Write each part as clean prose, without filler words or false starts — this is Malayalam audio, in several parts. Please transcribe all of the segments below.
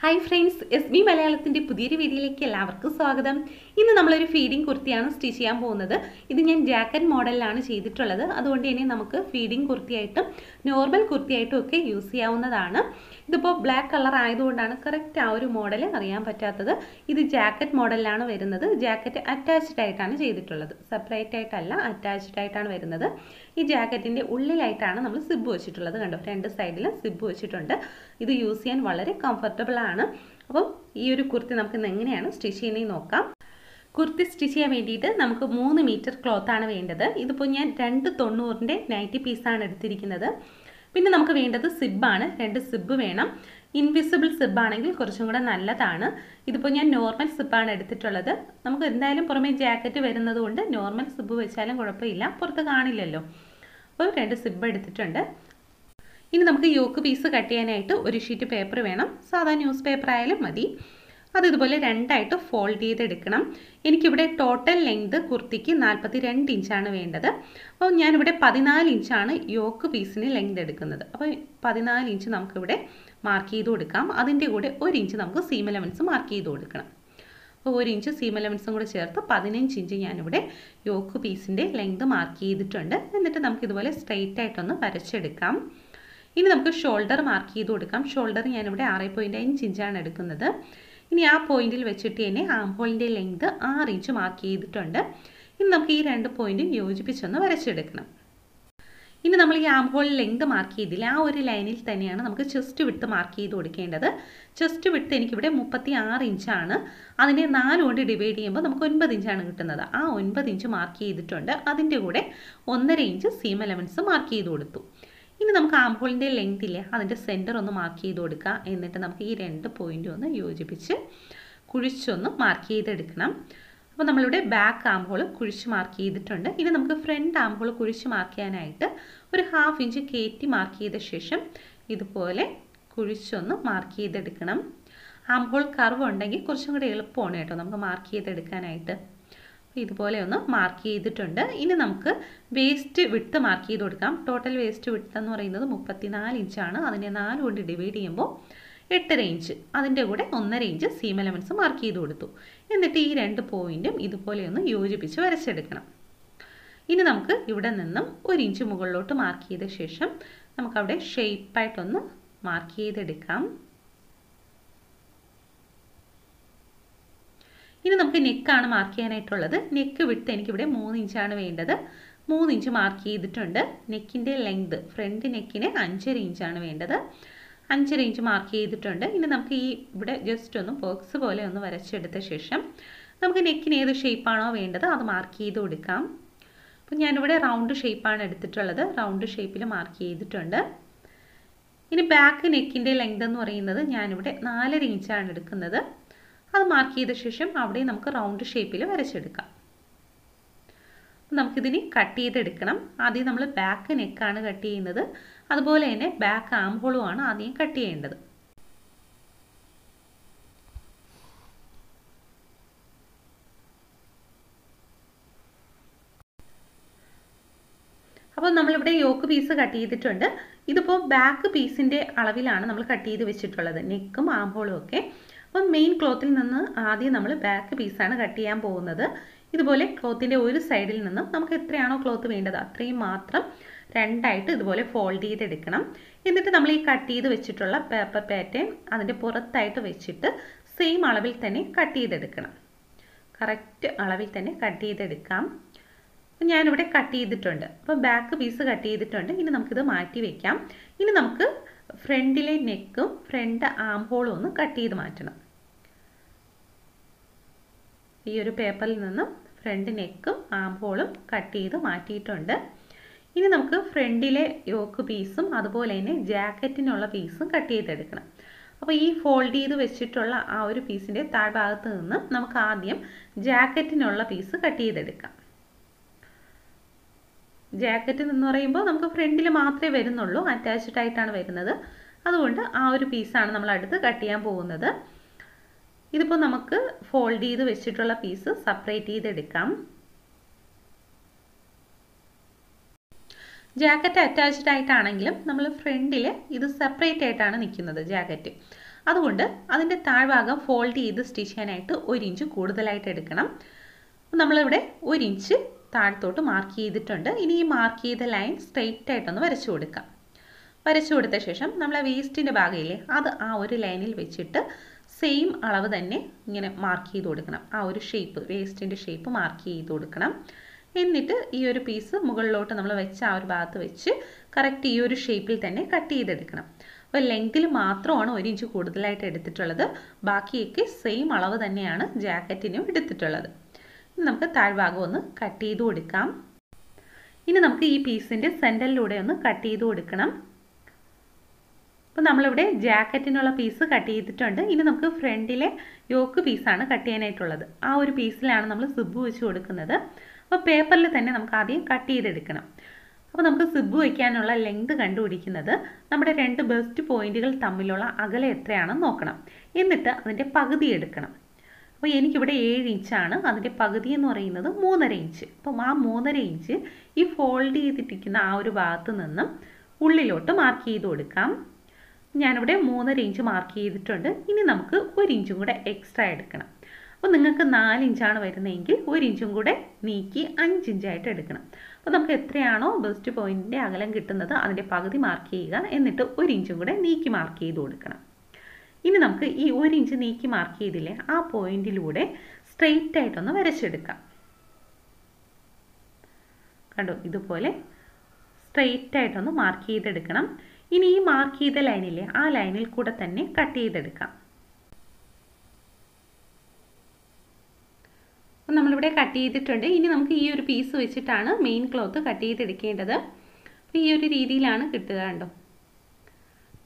ഹായ് ഫ്രണ്ട്സ്, എസ് ബി മലയാളത്തിൻ്റെ പുതിയൊരു വീഡിയോയിലേക്ക് എല്ലാവർക്കും സ്വാഗതം. ഇന്ന് നമ്മളൊരു ഫീഡിംഗ് കുർത്തിയാണ് സ്റ്റിച്ച് ചെയ്യാൻ പോകുന്നത്. ഇത് ഞാൻ ജാക്കറ്റ് മോഡലിലാണ് ചെയ്തിട്ടുള്ളത്. അതുകൊണ്ട് തന്നെ നമുക്ക് ഫീഡിംഗ് കുർത്തിയായിട്ടും നോർമൽ കുർത്തിയായിട്ടും ഒക്കെ യൂസ് ചെയ്യാവുന്നതാണ്. ഇതിപ്പോൾ ബ്ലാക്ക് കളർ ആയതുകൊണ്ടാണ് കറക്റ്റ് ആ ഒരു മോഡൽ അറിയാൻ പറ്റാത്തത്. ഇത് ജാക്കറ്റ് മോഡലിലാണ് വരുന്നത്. ജാക്കറ്റ് അറ്റാച്ച്ഡ് ആയിട്ടാണ് ചെയ്തിട്ടുള്ളത്, സെപ്പറേറ്റ് ആയിട്ടല്ല, അറ്റാച്ച്ഡ് ആയിട്ടാണ് വരുന്നത്. ഈ ജാക്കറ്റിൻ്റെ ഉള്ളിലായിട്ടാണ് നമ്മൾ സിബ് വെച്ചിട്ടുള്ളത്. കണ്ടോ, രണ്ട് സൈഡിലും സിബ് വെച്ചിട്ടുണ്ട്. ഇത് യൂസ് ചെയ്യാൻ വളരെ കംഫർട്ടബിൾ ആണ്. അപ്പം ഈ ഒരു കുർത്തി നമുക്ക് ഇന്ന് എങ്ങനെയാണ് സ്റ്റിച്ച് ചെയ്യുന്നത് നോക്കാം. കുർത്തി സ്റ്റിച്ച് ചെയ്യാൻ വേണ്ടിയിട്ട് നമുക്ക് 3 മീറ്റർ ക്ലോത്താണ് വേണ്ടത്. ഇതിപ്പോൾ ഞാൻ 290ൻ്റെ നൈറ്റി പീസാണ് എടുത്തിരിക്കുന്നത്. പിന്നെ നമുക്ക് വേണ്ടത് സിബാണ്, 2 സിബ് വേണം. ഇൻവിസിബിൾ സിബാണെങ്കിൽ കുറച്ചും കൂടെ നല്ലതാണ്. ഇതിപ്പോൾ ഞാൻ നോർമൽ സിബാണ് എടുത്തിട്ടുള്ളത്. നമുക്ക് എന്തായാലും പുറമേ ജാക്കറ്റ് വരുന്നത് കൊണ്ട് നോർമൽ സിബ് വെച്ചാലും കുഴപ്പമില്ല, പുറത്ത് കാണില്ലല്ലോ. അപ്പോൾ 2 സിബ് എടുത്തിട്ടുണ്ട്. ഇനി നമുക്ക് യോക്ക് പീസ് കട്ട് ചെയ്യാനായിട്ട് ഒരു ഷീറ്റ് പേപ്പർ വേണം. സാധാ ന്യൂസ് പേപ്പർ ആയാലും മതി. അത് ഇതുപോലെ രണ്ടായിട്ട് ഫോൾഡ് ചെയ്തെടുക്കണം. എനിക്കിവിടെ ടോട്ടൽ ലെങ്ത് കുർത്തിക്ക് 42 ഇഞ്ചാണ് വേണ്ടത്. അപ്പോൾ ഞാനിവിടെ 14 ഇഞ്ചാണ് യോക്ക് പീസിന് ലെങ്ത് എടുക്കുന്നത്. അപ്പോൾ 14 ഇഞ്ച് നമുക്കിവിടെ മാർക്ക് ചെയ്ത് കൊടുക്കാം. അതിൻ്റെ കൂടെ 1 ഇഞ്ച് നമുക്ക് സീം അലവൻസ് മാർക്ക് ചെയ്ത് കൊടുക്കണം. അപ്പോൾ 1 ഇഞ്ച് സീം അലവൻസും കൂടെ ചേർത്ത് 15 ഇഞ്ച് ഞാനിവിടെ യോക്ക് പീസിൻ്റെ ലെങ്ത് മാർക്ക് ചെയ്തിട്ടുണ്ട്. എന്നിട്ട് നമുക്കിതുപോലെ സ്ട്രെയിറ്റ് ആയിട്ടൊന്ന് വരച്ചെടുക്കാം. ഇനി നമുക്ക് ഷോൾഡർ മാർക്ക് ചെയ്ത് കൊടുക്കാം. ഷോൾഡർ ഞാനിവിടെ 6.5 ഇഞ്ചാണ് എടുക്കുന്നത്. ഇനി ആ പോയിന്റിൽ വെച്ചിട്ട് തന്നെ ആം ഹോളിൻ്റെ ലെങ്ത് 6 ഇഞ്ച് മാർക്ക് ചെയ്തിട്ടുണ്ട്. ഇനി നമുക്ക് ഈ 2 പോയിന്റും യോജിപ്പിച്ചൊന്ന് വരച്ചെടുക്കണം. ഇനി നമ്മൾ ഈ ആം ഹോൾ ലെങ്ത് മാർക്ക് ചെയ്തില്ല, ആ ഒരു ലൈനിൽ തന്നെയാണ് നമുക്ക് ചെസ്റ്റ് വിഡ്ത്ത് മാർക്ക് ചെയ്ത് കൊടുക്കേണ്ടത്. ചെസ്റ്റ് വിഡ്ത്ത് എനിക്കിവിടെ 36 ഇഞ്ചാണ്. അതിനെ 4 കൊണ്ട് ഡിവൈഡ് ചെയ്യുമ്പോൾ നമുക്ക് 9 ഇഞ്ചാണ് കിട്ടുന്നത്. ആ 9 ഇഞ്ച് മാർക്ക് ചെയ്തിട്ടുണ്ട്. അതിൻ്റെ കൂടെ 1.5 ഇഞ്ച് സീം അലവൻസ് മാർക്ക് ചെയ്ത് കൊടുത്തു. ഇനി നമുക്ക് ആം ഹോളിൻ്റെ ലെങ്ത് ഇല്ലേ, അതിൻ്റെ സെൻറ്റർ ഒന്ന് മാർക്ക് ചെയ്ത് കൊടുക്കുക. എന്നിട്ട് നമുക്ക് ഈ 2 പോയിൻറ്റും ഒന്ന് യോജിപ്പിച്ച് കുഴിച്ചൊന്ന് മാർക്ക് ചെയ്തെടുക്കണം. അപ്പോൾ നമ്മളിവിടെ ബാക്ക് ആം ഹോൾ കുഴിച്ച് മാർക്ക് ചെയ്തിട്ടുണ്ട്. ഇനി നമുക്ക് ഫ്രണ്ട് ആം ഹോൾ കുഴിച്ച് മാർക്ക് ചെയ്യാനായിട്ട് ഒരു 1/2 ഇഞ്ച് കയറ്റി മാർക്ക് ചെയ്ത ശേഷം ഇതുപോലെ കുഴിച്ചൊന്ന് മാർക്ക് ചെയ്തെടുക്കണം. ആം ഹോൾ കർവ് ഉണ്ടെങ്കിൽ കുറച്ചും കൂടി എളുപ്പമാണ് കേട്ടോ നമുക്ക് മാർക്ക് ചെയ്തെടുക്കാനായിട്ട്. ഇതുപോലെ ഒന്ന് മാർക്ക് ചെയ്തിട്ടുണ്ട്. ഇനി നമുക്ക് വേസ്റ്റ് വിഡ്ത്ത് മാർക്ക് ചെയ്ത് കൊടുക്കാം. ടോട്ടൽ വേസ്റ്റ് വിഡ്ത്ത് എന്ന് പറയുന്നത് 34 ഇഞ്ചാണ്. അതിനെ 4 കൊണ്ട് ഡിവൈഡ് ചെയ്യുമ്പോൾ 8.5 ഇഞ്ച്. അതിൻ്റെ കൂടെ 1.5 ഇഞ്ച് സീം അലവൻസ് മാർക്ക് ചെയ്ത് കൊടുത്തു. എന്നിട്ട് ഈ 2 പോയിൻറ്റും ഇതുപോലെ ഒന്ന് യോജിപ്പിച്ച് വരച്ചെടുക്കണം. ഇനി നമുക്ക് ഇവിടെ നിന്നും 1 ഇഞ്ച് മുകളിലോട്ട് മാർക്ക് ചെയ്ത ശേഷം നമുക്കവിടെ ഷേപ്പായിട്ടൊന്ന് മാർക്ക് ചെയ്തെടുക്കാം. ഇനി നമുക്ക് നെക്കാണ് മാർക്ക് ചെയ്യാനായിട്ടുള്ളത്. നെക്ക് വിട്ട് എനിക്കിവിടെ 3 ഇഞ്ചാണ് വേണ്ടത്. 3 ഇഞ്ച് മാർക്ക് ചെയ്തിട്ടുണ്ട്. നെക്കിൻ്റെ ലെങ്ത് ഫ്രണ്ട് നെക്കിന് 5.5 ഇഞ്ചാണ് വേണ്ടത്. 5.5 ഇഞ്ച് മാർക്ക് ചെയ്തിട്ടുണ്ട്. ഇനി നമുക്ക് ഈ ഇവിടെ ജസ്റ്റ് ഒന്ന് ബോക്സ് പോലെ ഒന്ന് വരച്ചെടുത്ത ശേഷം നമുക്ക് നെക്കിന് ഏത് ഷേപ്പാണോ വേണ്ടത് അത് മാർക്ക് ചെയ്ത് കൊടുക്കാം. അപ്പോൾ ഞാനിവിടെ റൗണ്ട് ഷേപ്പാണ് എടുത്തിട്ടുള്ളത്. റൗണ്ട് ഷേപ്പിൽ മാർക്ക് ചെയ്തിട്ടുണ്ട്. ഇനി ബാക്ക് നെക്കിൻ്റെ ലെങ്ത് എന്ന് പറയുന്നത് ഞാനിവിടെ 4.5 ഇഞ്ചാണ് എടുക്കുന്നത്. അത് മാർക്ക് ചെയ്ത ശേഷം അവിടെ നമുക്ക് റൗണ്ട് ഷേപ്പിൽ വരച്ചെടുക്കാം. നമുക്കിതിന് കട്ട് ചെയ്തെടുക്കണം. ആദ്യം നമ്മൾ ബാക്ക് നെക്കാണ് കട്ട് ചെയ്യുന്നത്. അതുപോലെ തന്നെ ബാക്ക് ആം ഹോളും ആണ് ആദ്യം കട്ട് ചെയ്യേണ്ടത്. അപ്പോൾ നമ്മളിവിടെ യോക്ക് പീസ് കട്ട് ചെയ്തിട്ടുണ്ട്. ഇതിപ്പോൾ ബാക്ക് പീസിൻ്റെ അളവിലാണ് നമ്മൾ കട്ട് ചെയ്ത് വെച്ചിട്ടുള്ളത്, നെക്കും ആം ഹോളും ഒക്കെ. അപ്പം മെയിൻ ക്ലോത്തിൽ നിന്ന് ആദ്യം നമ്മൾ ബാക്ക് പീസാണ് കട്ട് ചെയ്യാൻ പോകുന്നത്. ഇതുപോലെ ക്ലോത്തിൻ്റെ ഒരു സൈഡിൽ നിന്നും നമുക്ക് എത്രയാണോ ക്ലോത്ത് വേണ്ടത് അത്രയും മാത്രം രണ്ടായിട്ട് ഇതുപോലെ ഫോൾഡ് ചെയ്തെടുക്കണം. എന്നിട്ട് നമ്മൾ ഈ കട്ട് ചെയ്ത് വെച്ചിട്ടുള്ള പേപ്പർ പാറ്റേൺ അതിൻ്റെ പുറത്തായിട്ട് വെച്ചിട്ട് സെയിം അളവിൽ തന്നെ കട്ട് ചെയ്തെടുക്കണം. കറക്റ്റ് അളവിൽ തന്നെ കട്ട് ചെയ്തെടുക്കാം. ഞാനിവിടെ കട്ട് ചെയ്തിട്ടുണ്ട്. അപ്പോൾ ബാക്ക് പീസ് കട്ട് ചെയ്തിട്ടുണ്ട്. ഇനി നമുക്കിത് മാറ്റി വയ്ക്കാം. ഇനി നമുക്ക് ഫ്രണ്ടിലെ നെക്കും ഫ്രണ്ട് ആം ഹോളും ഒന്ന് കട്ട് ചെയ്ത് മാറ്റണം. ഈ ഒരു പേപ്പറിൽ നിന്നും ഫ്രണ്ട് നെക്കും ആം ഹോളും കട്ട് ചെയ്ത് മാറ്റിയിട്ടുണ്ട്. ഇനി നമുക്ക് ഫ്രണ്ടിലെ യോക്ക് പീസും അതുപോലെ തന്നെ ജാക്കറ്റിനുള്ള പീസും കട്ട് ചെയ്തെടുക്കണം. അപ്പോൾ ഈ ഫോൾഡ് ചെയ്ത് വെച്ചിട്ടുള്ള ആ ഒരു പീസിൻ്റെ താഴ്ഭാഗത്ത് നിന്ന് നമുക്ക് ആദ്യം ജാക്കറ്റിനുള്ള പീസ് കട്ട് ചെയ്തെടുക്കാം. ജാക്കറ്റ് എന്ന് പറയുമ്പോൾ നമുക്ക് ഫ്രണ്ടിൽ മാത്രമേ വരുന്നുള്ളൂ, അറ്റാച്ച്ഡ് ആയിട്ടാണ് വരുന്നത്. അതുകൊണ്ട് ആ ഒരു പീസാണ് നമ്മൾ അടുത്ത് കട്ട് ചെയ്യാൻ പോകുന്നത്. ഇതിപ്പോൾ നമുക്ക് ഫോൾഡ് ചെയ്ത് വെച്ചിട്ടുള്ള പീസ് സെപ്പറേറ്റ് ചെയ്തെടുക്കാം. ജാക്കറ്റ് അറ്റാച്ച്ഡ് ആയിട്ടാണെങ്കിലും നമ്മൾ ഫ്രണ്ടിൽ ഇത് സെപ്പറേറ്റ് ആയിട്ടാണ് നിൽക്കുന്നത് ജാക്കറ്റ്. അതുകൊണ്ട് അതിൻ്റെ താഴ്ഭാഗം ഫോൾഡ് ചെയ്ത് സ്റ്റിച്ച് ചെയ്യാനായിട്ട് 1 ഇഞ്ച് കൂടുതലായിട്ട് എടുക്കണം. നമ്മളിവിടെ 1 ഇഞ്ച് താഴത്തോട്ട് മാർക്ക് ചെയ്തിട്ടുണ്ട്. ഇനി ഈ മാർക്ക് ചെയ്ത ലൈൻ സ്ട്രെയിറ്റ് ആയിട്ടൊന്ന് വരച്ചു കൊടുക്കാം. വരച്ചു കൊടുത്ത ശേഷം നമ്മൾ ആ വേസ്റ്റിൻ്റെ ഭാഗമില്ലേ അത് ആ ഒരു ലൈനിൽ വെച്ചിട്ട് സെയിം അളവ് തന്നെ ഇങ്ങനെ മാർക്ക് ചെയ്ത് കൊടുക്കണം. ആ ഒരു ഷേപ്പ്, വേസ്റ്റിൻ്റെ ഷേപ്പ് മാർക്ക് ചെയ്ത് കൊടുക്കണം. എന്നിട്ട് ഈ ഒരു പീസ് മുകളിലോട്ട് നമ്മൾ വെച്ച ആ ഒരു ഭാഗത്ത് വെച്ച് കറക്റ്റ് ഈ ഒരു ഷേപ്പിൽ തന്നെ കട്ട് ചെയ്തെടുക്കണം. അപ്പോൾ ലെങ്തിൽ മാത്രമാണ് 1 ഇഞ്ച് കൂടുതലായിട്ട് എടുത്തിട്ടുള്ളത്. ബാക്കിയൊക്കെ സെയിം അളവ് തന്നെയാണ് ജാക്കറ്റിനും എടുത്തിട്ടുള്ളത്. ഇനി നമുക്ക് താഴ്ഭാഗം ഒന്ന് കട്ട് ചെയ്ത് കൊടുക്കാം. ഇനി നമുക്ക് ഈ പീസിൻ്റെ സെൻറ്ററിലൂടെ ഒന്ന് കട്ട് ചെയ്ത് കൊടുക്കണം. അപ്പോൾ നമ്മളിവിടെ ജാക്കറ്റിനുള്ള പീസ് കട്ട് ചെയ്തിട്ടുണ്ട്. ഇനി നമുക്ക് ഫ്രണ്ടിലെ യോക്ക് പീസാണ് കട്ട് ചെയ്യാനായിട്ടുള്ളത്. ആ ഒരു പീസിലാണ് നമ്മൾ സിബ് വെച്ച് കൊടുക്കുന്നത്. അപ്പോൾ പേപ്പറിൽ തന്നെ നമുക്ക് ആദ്യം കട്ട് ചെയ്തെടുക്കണം. അപ്പോൾ നമുക്ക് സിബ് വയ്ക്കാനുള്ള ലെങ്ത് കണ്ടുപിടിക്കുന്നത് നമ്മുടെ 2 ബെസ്റ്റ് പോയിന്റുകൾ തമ്മിലുള്ള അകലം എത്രയാണെന്ന് നോക്കണം. എന്നിട്ട് അതിൻ്റെ പകുതി എടുക്കണം. അപ്പോൾ എനിക്കിവിടെ 7 ഇഞ്ചാണ്, അതിൻ്റെ പകുതി എന്ന് പറയുന്നത് 3.5 ഇഞ്ച്. അപ്പം ആ 3.5 ഇഞ്ച് ഈ ഫോൾഡ് ചെയ്തിട്ടിരിക്കുന്ന ആ ഒരു ഭാഗത്ത് നിന്നും ഉള്ളിലോട്ട് മാർക്ക് ചെയ്ത് കൊടുക്കാം. ഞാനിവിടെ 3.5 ഇഞ്ച് മാർക്ക് ചെയ്തിട്ടുണ്ട്. ഇനി നമുക്ക് 1 ഇഞ്ചും കൂടെ എക്സ്ട്രാ എടുക്കണം. അപ്പോൾ നിങ്ങൾക്ക് 4 ഇഞ്ചാണ് വരുന്നതെങ്കിൽ 1 ഇഞ്ചും കൂടെ നീക്കി 5 ഇഞ്ചായിട്ട് എടുക്കണം. അപ്പോൾ നമുക്ക് എത്രയാണോ ബെസ്റ്റ് പോയിന്റിൻ്റെ അകലം കിട്ടുന്നത് അതിൻ്റെ പകുതി മാർക്ക് ചെയ്യുക. എന്നിട്ട് 1 ഇഞ്ചും കൂടെ നീക്കി മാർക്ക് ചെയ്ത് കൊടുക്കണം. ഇനി നമുക്ക് ഈ 1 ഇഞ്ച് നീക്കി മാർക്ക് ചെയ്തില്ലേ ആ പോയിന്റിലൂടെ സ്ട്രെയിറ്റ് ആയിട്ടൊന്ന് വരച്ചെടുക്കാം. കണ്ടോ, ഇതുപോലെ സ്ട്രെയിറ്റ് ആയിട്ടൊന്ന് മാർക്ക് ചെയ്തെടുക്കണം. ഇനി ഈ മാർക്ക് ചെയ്ത ലൈനില്ലേ ആ ലൈനിൽ കൂടെ തന്നെ കട്ട് ചെയ്തെടുക്കാം. അപ്പം നമ്മളിവിടെ കട്ട് ചെയ്തിട്ടുണ്ട്. ഇനി നമുക്ക് ഈ ഒരു പീസ് വെച്ചിട്ടാണ് മെയിൻ ക്ലോത്ത് കട്ട് ചെയ്തെടുക്കേണ്ടത്. അപ്പോൾ ഈ ഒരു രീതിയിലാണ് കിട്ടുക. കണ്ടോ,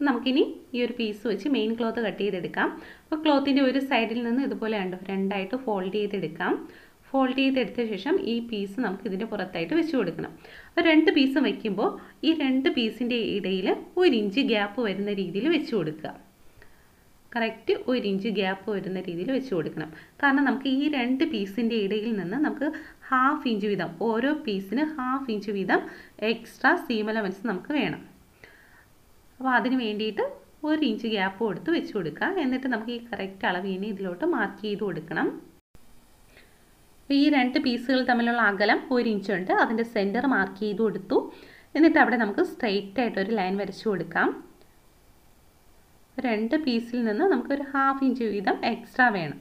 നമുക്കിനി ഈ ഒരു പീസ് വെച്ച് മെയിൻ ക്ലോത്ത് കട്ട് ചെയ്തെടുക്കാം. അപ്പോൾ ക്ലോത്തിൻ്റെ ഒരു സൈഡിൽ നിന്ന് ഇതുപോലെ കണ്ടോ 2ആയിട്ട് ഫോൾഡ് ചെയ്തെടുക്കാം. ഫോൾഡ് ചെയ്തെടുത്ത ശേഷം ഈ പീസ് നമുക്ക് ഇതിൻ്റെ പുറത്തായിട്ട് വെച്ച് കൊടുക്കണം. അപ്പോൾ 2 പീസും വയ്ക്കുമ്പോൾ ഈ 2 പീസിൻ്റെ ഇടയിൽ 1 ഇഞ്ച് ഗ്യാപ്പ് വരുന്ന രീതിയിൽ വെച്ച് കൊടുക്കുക. കറക്റ്റ് 1 ഇഞ്ച് ഗ്യാപ്പ് വരുന്ന രീതിയിൽ വെച്ച് കൊടുക്കണം. കാരണം നമുക്ക് ഈ 2 പീസിൻ്റെ ഇടയിൽ നിന്ന് നമുക്ക് 1/2 ഇഞ്ച് വീതം, ഓരോ പീസിന് 1/2 ഇഞ്ച് വീതം എക്സ്ട്രാ സീം അലവൻസ് നമുക്ക് വേണം. അപ്പോൾ അതിന് വേണ്ടിയിട്ട് 1 ഇഞ്ച് ഗ്യാപ്പ് കൊടുത്ത് വെച്ച് കൊടുക്കുക. എന്നിട്ട് നമുക്ക് ഈ കറക്റ്റ് അളവിനെ ഇതിലോട്ട് മാർക്ക് ചെയ്ത് കൊടുക്കണം. ഈ 2 പീസുകൾ തമ്മിലുള്ള അകലം 1 ഇഞ്ച് ഉണ്ട്. അതിൻ്റെ സെൻറ്റർ മാർക്ക് ചെയ്ത് കൊടുത്തു. എന്നിട്ട് അവിടെ നമുക്ക് സ്ട്രെയിറ്റ് ആയിട്ടൊരു ലൈൻ വരച്ചു കൊടുക്കാം. 2 പീസിൽ നിന്ന് നമുക്കൊരു 1/2 ഇഞ്ച് വീതം എക്സ്ട്രാ വേണം.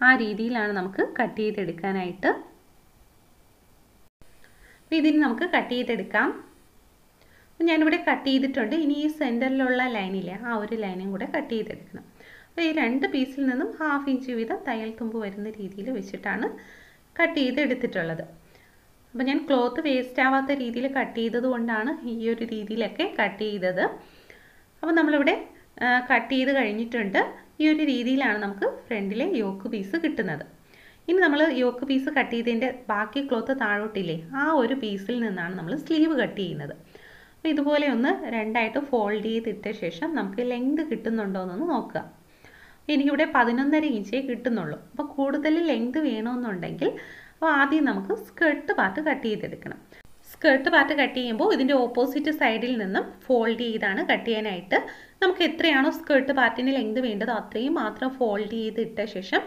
ആ രീതിയിലാണ് നമുക്ക് കട്ട് ചെയ്തെടുക്കാനായിട്ട്. അപ്പോൾ ഇതിന് നമുക്ക് കട്ട് ചെയ്തെടുക്കാം. ഞാനിവിടെ കട്ട് ചെയ്തിട്ടുണ്ട്. ഇനി ഈ സെൻറ്ററിലുള്ള ലൈനില്ലേ ആ ഒരു ലൈനും കൂടെ കട്ട് ചെയ്തെടുക്കണം. അപ്പോൾ ഈ 2 പീസിൽ നിന്നും 1/2 ഇഞ്ച് വീതം തയ്യൽ തുമ്പ് വരുന്ന രീതിയിൽ വെച്ചിട്ടാണ് കട്ട് ചെയ്തെടുത്തിട്ടുള്ളത്. അപ്പോൾ ഞാൻ ക്ലോത്ത് വേസ്റ്റ് ആവാത്ത രീതിയിൽ കട്ട് ചെയ്തത് കൊണ്ടാണ് ഈ ഒരു രീതിയിലൊക്കെ കട്ട് ചെയ്തത്. അപ്പോൾ നമ്മളിവിടെ കട്ട് ചെയ്ത് കഴിഞ്ഞിട്ടുണ്ട്. ഈ ഒരു രീതിയിലാണ് നമുക്ക് ഫ്രണ്ടിലെ യോക്ക് പീസ് കിട്ടുന്നത്. ഇനി നമ്മൾ യോക്ക് പീസ് കട്ട് ചെയ്തതിൻ്റെ ബാക്കി ക്ലോത്ത് താഴോട്ടില്ലേ ആ ഒരു പീസിൽ നിന്നാണ് നമ്മൾ സ്ലീവ് കട്ട് ചെയ്യുന്നത്. അപ്പോൾ ഇതുപോലെ ഒന്ന് 2ആയിട്ട് ഫോൾഡ് ചെയ്തിട്ട ശേഷം നമുക്ക് ലെങ്ത് കിട്ടുന്നുണ്ടോ എന്നൊന്ന് നോക്കുക. എനിക്കിവിടെ 11.5 ഇഞ്ചേ കിട്ടുന്നുള്ളൂ. അപ്പോൾ കൂടുതൽ ലെങ്ത് വേണമെന്നുണ്ടെങ്കിൽ അപ്പോൾ ആദ്യം നമുക്ക് സ്കേർട്ട് പാർട്ട് കട്ട് ചെയ്തെടുക്കണം. സ്കേർട്ട് പാർട്ട് കട്ട് ചെയ്യുമ്പോൾ ഇതിൻ്റെ ഓപ്പോസിറ്റ് സൈഡിൽ നിന്നും ഫോൾഡ് ചെയ്താണ് കട്ട് ചെയ്യാനായിട്ട്. നമുക്ക് എത്രയാണോ സ്കേർട്ട് പാർട്ടിന് ലെങ്ത് വേണ്ടതോ അത്രയും മാത്രം ഫോൾഡ് ചെയ്തിട്ട ശേഷം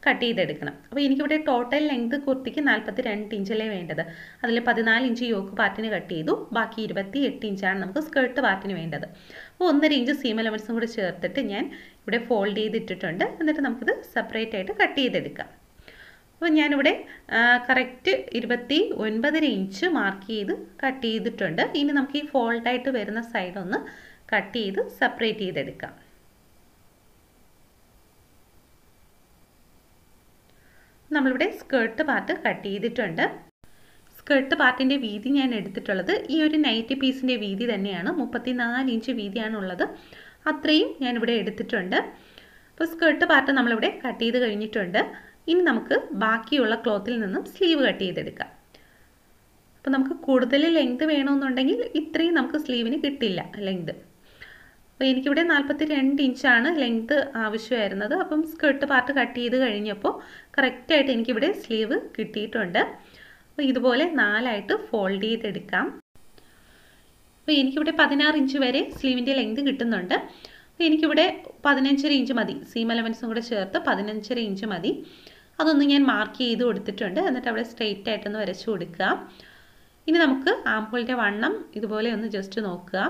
കട്ട് ചെയ്തെടുക്കണം. അപ്പോൾ എനിക്കിവിടെ ടോട്ടൽ ലെങ്ത് കുർത്തിക്ക് 42 ഇഞ്ചല്ലേ വേണ്ടത്. അതിൽ 14 ഇഞ്ച് യോക്ക് പാർട്ടിന് കട്ട് ചെയ്തു. ബാക്കി 28 ഇഞ്ചാണ് നമുക്ക് സ്കേർട്ട് പാർട്ടിന് വേണ്ടത്. അപ്പോൾ 1.5 ഇഞ്ച് സീം അലവൻസും കൂടി ചേർത്തിട്ട് ഞാൻ ഇവിടെ ഫോൾഡ് ചെയ്തിട്ടിട്ടുണ്ട്. എന്നിട്ട് നമുക്കിത് സെപ്പറേറ്റ് ആയിട്ട് കട്ട് ചെയ്തെടുക്കാം. അപ്പോൾ ഞാനിവിടെ കറക്റ്റ് 29.5 ഇഞ്ച് മാർക്ക് ചെയ്ത് കട്ട് ചെയ്തിട്ടുണ്ട്. ഇനി നമുക്ക് ഈ ഫോൾഡായിട്ട് വരുന്ന സൈഡ് ഒന്ന് കട്ട് ചെയ്ത് സെപ്പറേറ്റ് ചെയ്തെടുക്കാം. നമ്മളിവിടെ സ്കേർട്ട് പാർട്ട് കട്ട് ചെയ്തിട്ടുണ്ട്. സ്കേർട്ട് പാർട്ടിൻ്റെ വീതി ഞാൻ എടുത്തിട്ടുള്ളത് ഈ ഒരു നൈറ്റി പീസിൻ്റെ വീതി തന്നെയാണ്. 34 ഇഞ്ച് വീതിയാണുള്ളത്. അത്രയും ഞാനിവിടെ എടുത്തിട്ടുണ്ട്. അപ്പോൾ സ്കേർട്ട് പാർട്ട് നമ്മളിവിടെ കട്ട് ചെയ്ത് കഴിഞ്ഞിട്ടുണ്ട്. ഇനി നമുക്ക് ബാക്കിയുള്ള ക്ലോത്തിൽ നിന്നും സ്ലീവ് കട്ട് ചെയ്തെടുക്കാം. അപ്പോൾ നമുക്ക് കൂടുതൽ ലെങ്ത് വേണമെന്നുണ്ടെങ്കിൽ ഇത്രയും നമുക്ക് സ്ലീവിന് കിട്ടില്ല ലെങ്ത്. അപ്പോൾ എനിക്കിവിടെ 42 ഇഞ്ചാണ് ലെങ്ത് ആവശ്യമായിരുന്നത്. അപ്പം സ്കേർട്ട് പാർട്ട് കട്ട് ചെയ്ത് കഴിഞ്ഞപ്പോൾ കറക്റ്റായിട്ട് എനിക്കിവിടെ സ്ലീവ് കിട്ടിയിട്ടുണ്ട്. അപ്പോൾ ഇതുപോലെ 4ആയിട്ട് ഫോൾഡ് ചെയ്തെടുക്കാം. അപ്പോൾ എനിക്കിവിടെ 16 ഇഞ്ച് വരെ സ്ലീവിൻ്റെ ലെങ്ത് കിട്ടുന്നുണ്ട്. എനിക്കിവിടെ 15.5 ഇഞ്ച് മതി, സീം അലവൻസും കൂടെ ചേർത്ത് 15.5 ഇഞ്ച് മതി. അതൊന്ന് ഞാൻ മാർക്ക് ചെയ്ത് കൊടുത്തിട്ടുണ്ട്. എന്നിട്ട് അവിടെ സ്ട്രെയിറ്റ് ആയിട്ടൊന്ന് വരച്ചു കൊടുക്കുക. ഇനി നമുക്ക് ആംഹോളിൻ്റെ വണ്ണം ഇതുപോലെ ഒന്ന് ജസ്റ്റ് നോക്കുക.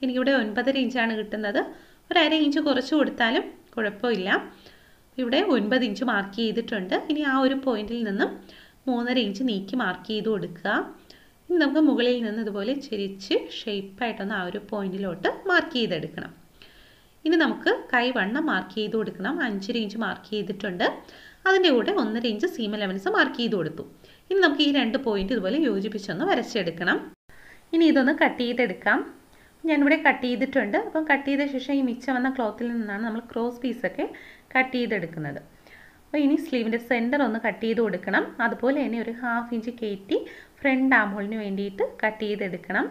എനിക്കിവിടെ 9.5 ഇഞ്ചാണ് കിട്ടുന്നത്. ഒരു അര ഇഞ്ച് കുറച്ച് കൊടുത്താലും കുഴപ്പമില്ല. ഇവിടെ 9 ഇഞ്ച് മാർക്ക് ചെയ്തിട്ടുണ്ട്. ഇനി ആ ഒരു പോയിന്റിൽ നിന്നും 3.5 ഇഞ്ച് നീക്കി മാർക്ക് ചെയ്ത് കൊടുക്കുക. ഇനി നമുക്ക് മുകളിൽ നിന്ന് ഇതുപോലെ ചെരിച്ച് ഷേപ്പായിട്ടൊന്ന് ആ ഒരു പോയിന്റിലോട്ട് മാർക്ക് ചെയ്തെടുക്കണം. ഇനി നമുക്ക് കൈവണ്ണം മാർക്ക് ചെയ്ത് കൊടുക്കണം. 5.5 ഇഞ്ച് മാർക്ക് ചെയ്തിട്ടുണ്ട്. അതിൻ്റെ കൂടെ 1.5 ഇഞ്ച് സീം അലവൻസ് മാർക്ക് ചെയ്ത് കൊടുത്തു. ഇനി നമുക്ക് ഈ 2 പോയിന്റ് ഇതുപോലെ യോജിപ്പിച്ചൊന്ന് വരച്ചെടുക്കണം. ഇനി ഇതൊന്ന് കട്ട് ചെയ്തെടുക്കാം. ഞാനിവിടെ കട്ട് ചെയ്തിട്ടുണ്ട്. അപ്പം കട്ട് ചെയ്ത ശേഷം ഈ മിച്ചം വന്ന ക്ലോത്തിൽ നിന്നാണ് നമ്മൾ ക്രോസ് പീസൊക്കെ കട്ട് ചെയ്തെടുക്കുന്നത്. അപ്പോൾ ഇനി സ്ലീവിൻ്റെ സെൻറ്റർ ഒന്ന് കട്ട് ചെയ്ത് കൊടുക്കണം. അതുപോലെ തന്നെ ഒരു 1/2 ഇഞ്ച് കയറ്റി ഫ്രണ്ട് ആംഹോളിന് വേണ്ടിയിട്ട് കട്ട് ചെയ്തെടുക്കണം.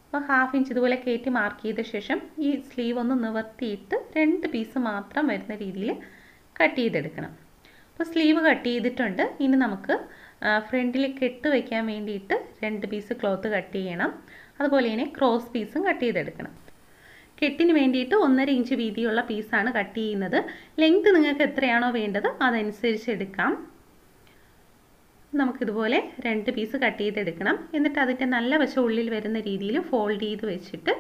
അപ്പോൾ 1/2 ഇഞ്ച് ഇതുപോലെ കയറ്റി മാർക്ക് ചെയ്ത ശേഷം ഈ സ്ലീവ് ഒന്ന് നിവർത്തിയിട്ട് 2 പീസ് മാത്രം വരുന്ന രീതിയിൽ കട്ട് ചെയ്തെടുക്കണം. അപ്പോൾ സ്ലീവ് കട്ട് ചെയ്തിട്ടുണ്ട്. ഇനി നമുക്ക് ഫ്രണ്ടിൽ കെട്ട് വയ്ക്കാൻ വേണ്ടിയിട്ട് 2 പീസ് ക്ലോത്ത് കട്ട് ചെയ്യണം. അതുപോലെ തന്നെ ക്രോസ് പീസും കട്ട് ചെയ്തെടുക്കണം. കെട്ടിന് വേണ്ടിയിട്ട് 1.5 ഇഞ്ച് വീതിയുള്ള പീസാണ് കട്ട് ചെയ്യുന്നത്. ലെങ്ത് നിങ്ങൾക്ക് എത്രയാണോ വേണ്ടത് അതനുസരിച്ച് എടുക്കാം. നമുക്കിതുപോലെ 2 പീസ് കട്ട് ചെയ്തെടുക്കണം. എന്നിട്ട് അതിൻ്റെ നല്ല വശം ഉള്ളിൽ വരുന്ന രീതിയിൽ ഫോൾഡ് ചെയ്ത് വെച്ചിട്ട്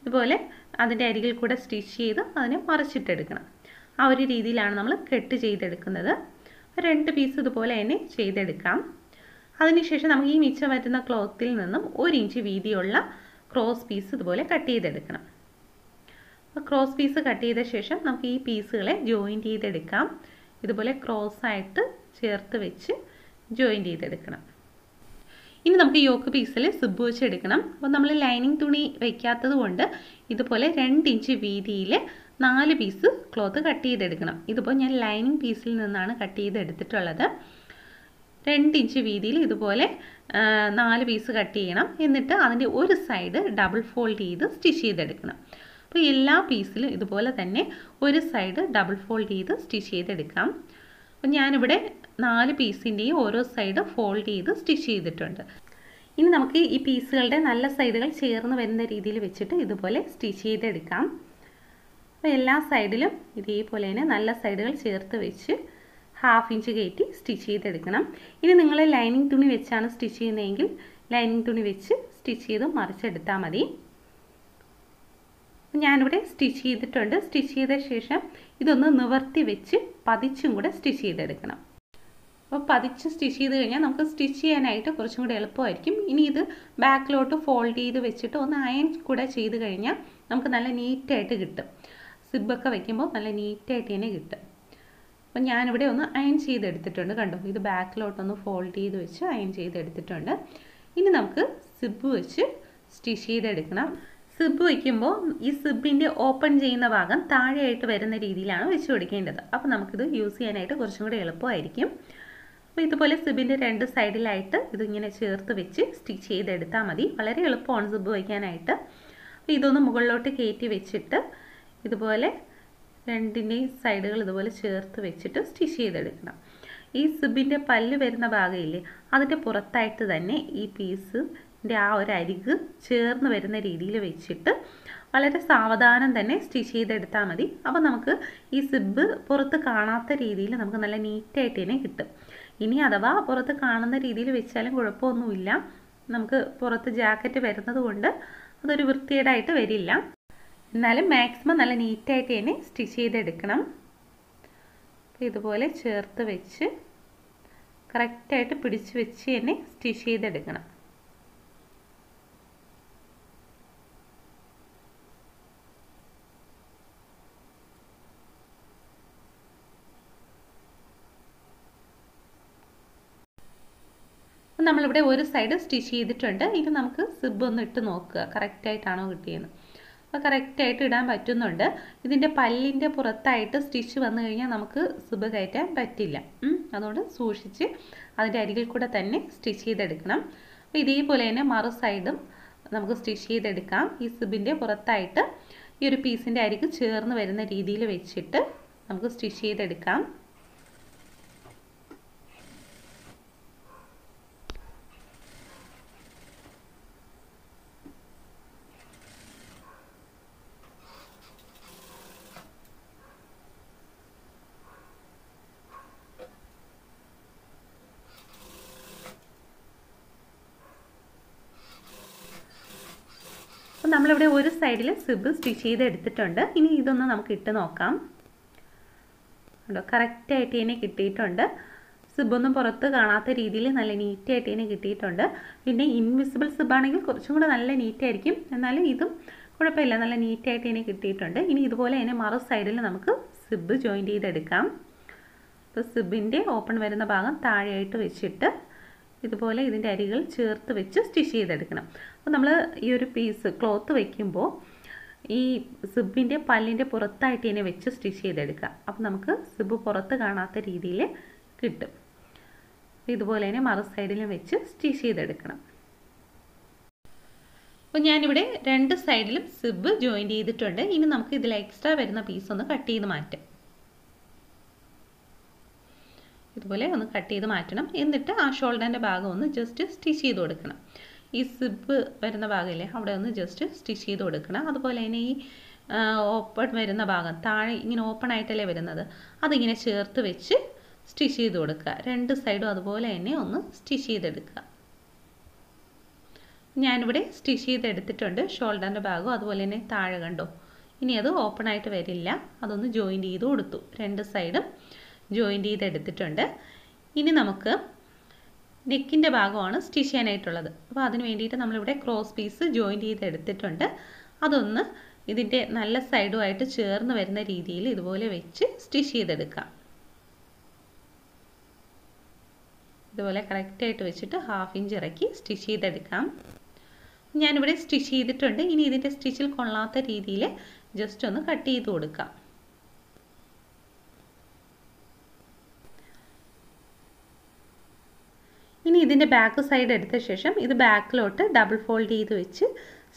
ഇതുപോലെ അതിൻ്റെ അരികിൽ കൂടെ സ്റ്റിച്ച് ചെയ്ത് അതിനെ മറിച്ചിട്ടെടുക്കണം. ആ ഒരു രീതിയിലാണ് നമ്മൾ കെട്ട് ചെയ്തെടുക്കുന്നത്. 2 പീസ് ഇതുപോലെ തന്നെ ചെയ്തെടുക്കാം. അതിനുശേഷം നമുക്ക് ഈ മിച്ചം വരുന്ന ക്ലോത്തിൽ നിന്നും 1 ഇഞ്ച് വീതിയുള്ള ക്രോസ് പീസ് ഇതുപോലെ കട്ട് ചെയ്തെടുക്കണം. അപ്പോൾ ക്രോസ് പീസ് കട്ട് ചെയ്ത ശേഷം നമുക്ക് ഈ പീസുകളെ ജോയിൻറ്റ് ചെയ്തെടുക്കാം. ഇതുപോലെ ക്രോസ് ആയിട്ട് ചേർത്ത് വെച്ച് ജോയിൻറ്റ് ചെയ്തെടുക്കണം. ഇനി നമുക്ക് യോക്ക് പീസിൽ സിബ് വെച്ചെടുക്കണം. അപ്പോൾ നമ്മൾ ലൈനിങ് തുണി വയ്ക്കാത്തത് കൊണ്ട് ഇതുപോലെ 2 ഇഞ്ച് വീതിയിൽ 4 പീസ് ക്ലോത്ത് കട്ട് ചെയ്തെടുക്കണം. ഇതിപ്പോൾ ഞാൻ ലൈനിങ് പീസിൽ നിന്നാണ് കട്ട് ചെയ്തെടുത്തിട്ടുള്ളത്. 2 ഇഞ്ച് വീതിയിൽ ഇതുപോലെ 4 പീസ് കട്ട് ചെയ്യണം. എന്നിട്ട് അതിൻ്റെ ഒരു സൈഡ് ഡബിൾ ഫോൾഡ് ചെയ്ത് സ്റ്റിച്ച് ചെയ്തെടുക്കണം. അപ്പോൾ എല്ലാ പീസിലും ഇതുപോലെ തന്നെ ഒരു സൈഡ് ഡബിൾ ഫോൾഡ് ചെയ്ത് സ്റ്റിച്ച് ചെയ്തെടുക്കാം. അപ്പോൾ ഞാനിവിടെ 4 പീസിൻ്റെയും ഓരോ സൈഡ് ഫോൾഡ് ചെയ്ത് സ്റ്റിച്ച് ചെയ്തിട്ടുണ്ട്. ഇനി നമുക്ക് ഈ പീസുകളുടെ നല്ല സൈഡുകൾ ചേർന്ന് വരുന്ന രീതിയിൽ വെച്ചിട്ട് ഇതുപോലെ സ്റ്റിച്ച് ചെയ്തെടുക്കാം. അപ്പോൾ എല്ലാ സൈഡിലും ഇതേപോലെ തന്നെ നല്ല സൈഡുകൾ ചേർത്ത് വെച്ച് 1/2 ഇഞ്ച് കയറ്റി സ്റ്റിച്ച് ചെയ്തെടുക്കണം. ഇനി നിങ്ങൾ ലൈനിങ് തുണി വെച്ചാണ് സ്റ്റിച്ച് ചെയ്യുന്നതെങ്കിൽ ലൈനിങ് തുണി വെച്ച് സ്റ്റിച്ച് ചെയ്ത് മറിച്ചെടുത്താൽ മതി. ഞാനിവിടെ സ്റ്റിച്ച് ചെയ്തിട്ടുണ്ട്. സ്റ്റിച്ച് ചെയ്ത ശേഷം ഇതൊന്ന് നിവർത്തി വെച്ച് പതിച്ചും കൂടെ സ്റ്റിച്ച് ചെയ്തെടുക്കണം. അപ്പോൾ പതിച്ച് സ്റ്റിച്ച് ചെയ്ത് കഴിഞ്ഞാൽ നമുക്ക് സ്റ്റിച്ച് ചെയ്യാനായിട്ട് കുറച്ചും കൂടെ എളുപ്പമായിരിക്കും. ഇനി ഇത് ബാക്കിലോട്ട് ഫോൾഡ് ചെയ്ത് വെച്ചിട്ട് ഒന്ന് അയൺ കൂടെ ചെയ്ത് കഴിഞ്ഞാൽ നമുക്ക് നല്ല നീറ്റായിട്ട് കിട്ടും. സിബൊക്കെ വയ്ക്കുമ്പോൾ നല്ല നീറ്റായിട്ട് തന്നെ കിട്ടും. അപ്പോൾ ഞാനിവിടെ ഒന്ന് അയൺ ചെയ്തെടുത്തിട്ടുണ്ട്. കണ്ടോ, ഇത് ബാക്കിലോട്ടൊന്ന് ഫോൾഡ് ചെയ്ത് വെച്ച് അയൺ ചെയ്തെടുത്തിട്ടുണ്ട്. ഇനി നമുക്ക് സിബ് വെച്ച് സ്റ്റിച്ച് ചെയ്തെടുക്കണം. സിബ് വയ്ക്കുമ്പോൾ ഈ സിബിൻ്റെ ഓപ്പൺ ചെയ്യുന്ന ഭാഗം താഴെയായിട്ട് വരുന്ന രീതിയിലാണ് വെച്ച് കൊടുക്കേണ്ടത്. അപ്പോൾ നമുക്കിത് യൂസ് ചെയ്യാനായിട്ട് കുറച്ചും കൂടി എളുപ്പമായിരിക്കും. അപ്പോൾ ഇതുപോലെ സിബിൻ്റെ 2 സൈഡിലായിട്ട് ഇതിങ്ങനെ ചേർത്ത് വെച്ച് സ്റ്റിച്ച് ചെയ്തെടുത്താൽ മതി. വളരെ എളുപ്പമാണ് സിബ് വയ്ക്കാനായിട്ട്. അപ്പോൾ ഇതൊന്ന് മുകളിലോട്ട് കയറ്റി വെച്ചിട്ട് ഇതുപോലെ 2ൻ്റെയും സൈഡുകൾ ഇതുപോലെ ചേർത്ത് വെച്ചിട്ട് സ്റ്റിച്ച് ചെയ്തെടുക്കണം. ഈ സിബിൻ്റെ പല്ല് വരുന്ന ഭാഗമില്ലേ, അതിൻ്റെ പുറത്തായിട്ട് തന്നെ ഈ പീസിൻ്റെ ആ ഒരു അരിക് ചേർന്ന് വരുന്ന രീതിയിൽ വെച്ചിട്ട് വളരെ സാവധാനം തന്നെ സ്റ്റിച്ച് ചെയ്തെടുത്താൽ മതി. അപ്പോൾ നമുക്ക് ഈ സിബ് പുറത്ത് കാണാത്ത രീതിയിൽ നമുക്ക് നല്ല നീറ്റായിട്ട് തന്നെ കിട്ടും. ഇനി അഥവാ പുറത്ത് കാണുന്ന രീതിയിൽ വെച്ചാലും കുഴപ്പമൊന്നുമില്ല. നമുക്ക് പുറത്ത് ജാക്കറ്റ് വരുന്നത് കൊണ്ട് അതൊരു വൃത്തികേടായിട്ട് വരില്ല. എന്നാലും മാക്സിമം നല്ല നീറ്റായിട്ട് തന്നെ സ്റ്റിച്ച് ചെയ്തെടുക്കണം. അപ്പോൾ ഇതുപോലെ ചേർത്ത് വെച്ച് കറക്റ്റായിട്ട് പിടിച്ച് വെച്ച് തന്നെ സ്റ്റിച്ച് ചെയ്തെടുക്കണം. നമ്മളിവിടെ ഒരു സൈഡ് സ്റ്റിച്ച് ചെയ്തിട്ടുണ്ട്. ഇനി നമുക്ക് സിബ് ഒന്ന് ഇട്ട് നോക്കുക കറക്റ്റായിട്ടാണോ കിട്ടിയെന്ന്. അപ്പോൾ കറക്റ്റായിട്ട് ഇടാൻ പറ്റുന്നുണ്ട്. ഇതിൻ്റെ പല്ലിൻ്റെ പുറത്തായിട്ട് സ്റ്റിച്ച് വന്നു കഴിഞ്ഞാൽ നമുക്ക് സിബ് കയറ്റാൻ പറ്റില്ല. അതുകൊണ്ട് സൂക്ഷിച്ച് അതിൻ്റെ അരികിൽ കൂടെ തന്നെ സ്റ്റിച്ച് ചെയ്തെടുക്കണം. അപ്പോൾ ഇതേപോലെ തന്നെ മറു സൈഡും നമുക്ക് സ്റ്റിച്ച് ചെയ്തെടുക്കാം. ഈ സിബിൻ്റെ പുറത്തായിട്ട് ഈ ഒരു പീസിൻ്റെ അരിക് ചേർന്ന് വരുന്ന രീതിയിൽ വെച്ചിട്ട് നമുക്ക് സ്റ്റിച്ച് ചെയ്തെടുക്കാം. നമ്മളിവിടെ ഒരു സൈഡിൽ സിബ് സ്റ്റിച്ച് ചെയ്ത് എടുത്തിട്ടുണ്ട്. ഇനി ഇതൊന്ന് നമുക്ക് ഇട്ട് നോക്കാം. കണ്ടോ, കറക്റ്റായിട്ട് ഇതിനെ കിട്ടിയിട്ടുണ്ട്. സിബൊന്നും പുറത്ത് കാണാത്ത രീതിയിൽ നല്ല നീറ്റായിട്ട് ഇതിനെ കിട്ടിയിട്ടുണ്ട്. പിന്നെ ഇൻവിസിബിൾ സിബാണെങ്കിൽ കുറച്ചും കൂടെ നല്ല നീറ്റായിരിക്കും, എന്നാലും ഇതും കുഴപ്പമില്ല, നല്ല നീറ്റായിട്ട് ഇതിനെ കിട്ടിയിട്ടുണ്ട്. ഇനി ഇതുപോലെ ഇതിനെ മറു സൈഡിൽ നമുക്ക് സിബ് ജോയിൻ ചെയ്തെടുക്കാം. അപ്പോൾ സിബിൻ്റെ ഓപ്പൺ വരുന്ന ഭാഗം താഴെയായിട്ട് വെച്ചിട്ട് ഇതുപോലെ ഇതിൻ്റെ അരികൾ ചേർത്ത് വെച്ച് സ്റ്റിച്ച് ചെയ്തെടുക്കണം. അപ്പോൾ നമ്മൾ ഈ ഒരു പീസ് ക്ലോത്ത് വയ്ക്കുമ്പോൾ ഈ സിബിൻ്റെ പല്ലിൻ്റെ പുറത്തായിട്ട് ഇതിനെ വെച്ച് സ്റ്റിച്ച് ചെയ്തെടുക്കുക. അപ്പോൾ നമുക്ക് സിബ് പുറത്ത് കാണാത്ത രീതിയിൽ കിട്ടും. ഇതുപോലെ തന്നെ മറു സൈഡിലും വെച്ച് സ്റ്റിച്ച് ചെയ്തെടുക്കണം. അപ്പോൾ ഞാനിവിടെ രണ്ട് സൈഡിലും സിബ് ജോയിൻ ചെയ്തിട്ടുണ്ട്. ഇനി നമുക്ക് ഇതിൽ എക്സ്ട്രാ വരുന്ന പീസ് ഒന്ന് കട്ട് ചെയ്ത് മാറ്റാം. ഇതുപോലെ ഒന്ന് കട്ട് ചെയ്ത് മാറ്റണം. എന്നിട്ട് ആ ഷോൾഡറിൻ്റെ ഭാഗം ഒന്ന് ജസ്റ്റ് സ്റ്റിച്ച് ചെയ്ത് കൊടുക്കണം. ഈ സിബ് വരുന്ന ഭാഗമില്ലേ, അവിടെ ഒന്ന് ജസ്റ്റ് സ്റ്റിച്ച് ചെയ്ത് കൊടുക്കണം. അതുപോലെ തന്നെ ഈ ഓപ്പൺ വരുന്ന ഭാഗം താഴെ ഇങ്ങനെ ഓപ്പൺ ആയിട്ടല്ലേ വരുന്നത്, അതിങ്ങനെ ചേർത്ത് വെച്ച് സ്റ്റിച്ച് ചെയ്ത് കൊടുക്കുക. രണ്ട് സൈഡും അതുപോലെ തന്നെ ഒന്ന് സ്റ്റിച്ച് ചെയ്തെടുക്കുക. ഞാനിവിടെ സ്റ്റിച്ച് ചെയ്തെടുത്തിട്ടുണ്ട്. ഷോൾഡറിൻ്റെ ഭാഗം അതുപോലെ തന്നെ താഴെ കണ്ടോ, ഇനി അത് ഓപ്പൺ ആയിട്ട് വരില്ല, അതൊന്ന് ജോയിൻ ചെയ്ത് കൊടുത്തു. രണ്ട് സൈഡും ജോയിൻ ചെയ്തെടുത്തിട്ടുണ്ട്. ഇനി നമുക്ക് നെക്കിൻ്റെ ഭാഗമാണ് സ്റ്റിച്ച് ചെയ്യാനായിട്ടുള്ളത്. അപ്പോൾ അതിന് വേണ്ടിയിട്ട് നമ്മളിവിടെ ക്രോസ് പീസ് ജോയിൻ ചെയ്തെടുത്തിട്ടുണ്ട്. അതൊന്ന് ഇതിൻ്റെ നല്ല സൈഡുമായിട്ട് ചേർന്ന് വരുന്ന രീതിയിൽ ഇതുപോലെ വെച്ച് സ്റ്റിച്ച് ചെയ്തെടുക്കാം. ഇതുപോലെ കറക്റ്റായിട്ട് വെച്ചിട്ട് 1/2 ഇഞ്ച് ഇറക്കി സ്റ്റിച്ച് ചെയ്തെടുക്കാം. ഞാനിവിടെ സ്റ്റിച്ച് ചെയ്തിട്ടുണ്ട്. ഇനി ഇതിൻ്റെ സ്റ്റിച്ചിൽ കൊള്ളാത്ത രീതിയിൽ ജസ്റ്റ് ഒന്ന് കട്ട് ചെയ്ത് കൊടുക്കാം. ഇനി ഇതിൻ്റെ ബാക്ക് സൈഡ് എടുത്ത ശേഷം ഇത് ബാക്കിലോട്ട് ഡബിൾ ഫോൾഡ് ചെയ്ത് വെച്ച്